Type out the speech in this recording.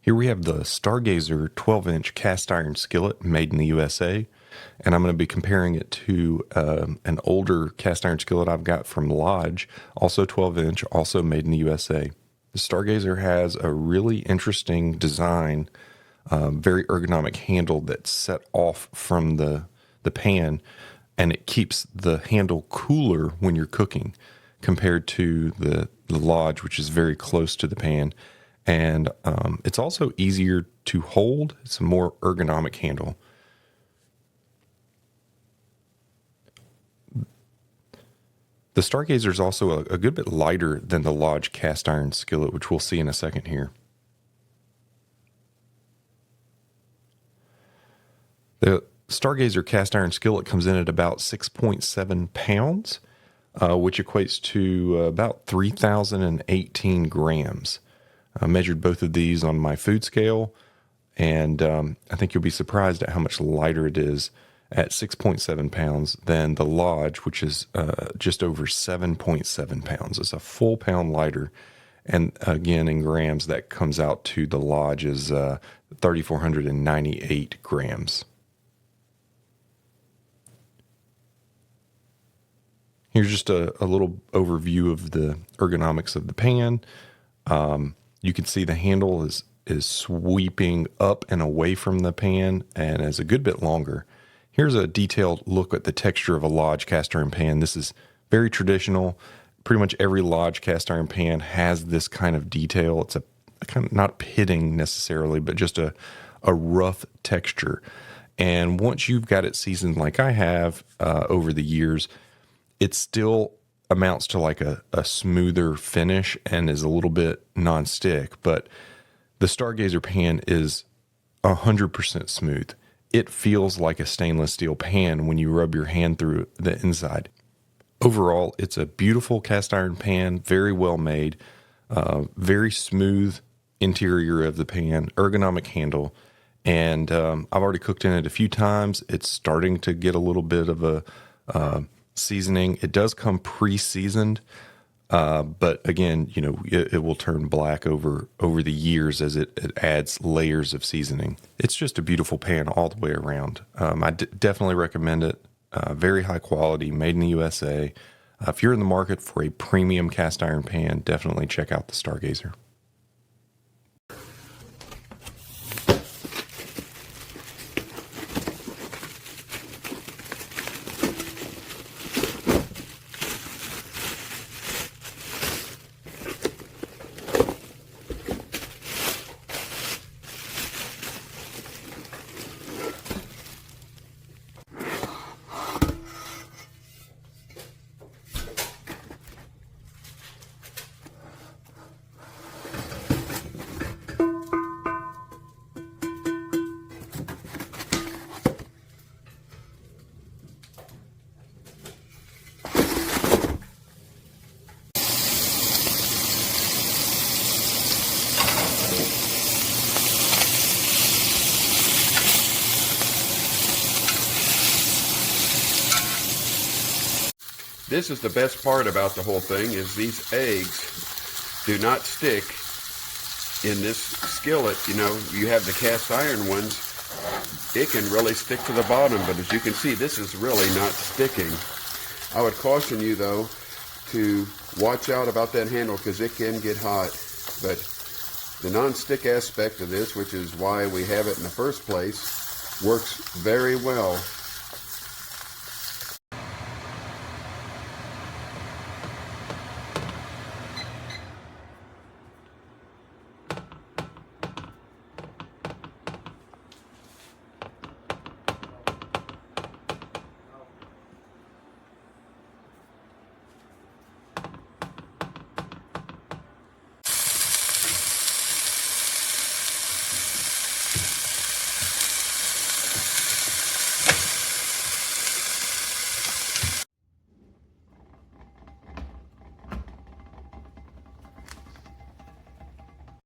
Here we have the Stargazer 12-inch cast iron skillet made in the USA, and I'm going to be comparing it to an older cast iron skillet I've got from Lodge, also 12-inch, also made in the USA. The Stargazer has a really interesting design, very ergonomic handle that's set off from the pan, and it keeps the handle cooler when you're cooking compared to the Lodge, which is very close to the pan. And it's also easier to hold. It's a more ergonomic handle. The Stargazer is also a good bit lighter than the Lodge cast iron skillet, which we'll see in a second here. The Stargazer cast iron skillet comes in at about 6.7 pounds, which equates to about 3,018 grams. I measured both of these on my food scale, and I think you'll be surprised at how much lighter it is at 6.7 pounds than the Lodge, which is just over 7.7 pounds. It's a full pound lighter. And again, in grams, that comes out to the Lodge is 3,498 grams. Here's just a little overview of the ergonomics of the pan. You can see the handle is sweeping up and away from the pan and is a good bit longer. Here's a detailed look at the texture of a Lodge cast iron pan. This is very traditional. Pretty much every Lodge cast iron pan has this kind of detail. It's a kind of not pitting necessarily, but just a rough texture. And once you've got it seasoned like I have over the years, it still amounts to like a smoother finish and is a little bit non-stick, but the Stargazer pan is 100% smooth. It feels like a stainless steel pan when you rub your hand through the inside. Overall, it's a beautiful cast iron pan, very well made, very smooth interior of the pan, ergonomic handle, and I've already cooked in it a few times. It's starting to get a little bit of a seasoning. It does come pre-seasoned, but again, you know, it will turn black over the years as it adds layers of seasoning. It's just a beautiful pan all the way around. I definitely recommend it. Very high quality, made in the USA. If you're in the market for a premium cast iron pan, definitely check out the Stargazer. This is the best part about the whole thing, is these eggs do not stick in this skillet. You know, you have the cast iron ones, it can really stick to the bottom, but as you can see, this is really not sticking. I would caution you though to watch out about that handle because it can get hot, but the non-stick aspect of this, which is why we have it in the first place, works very well.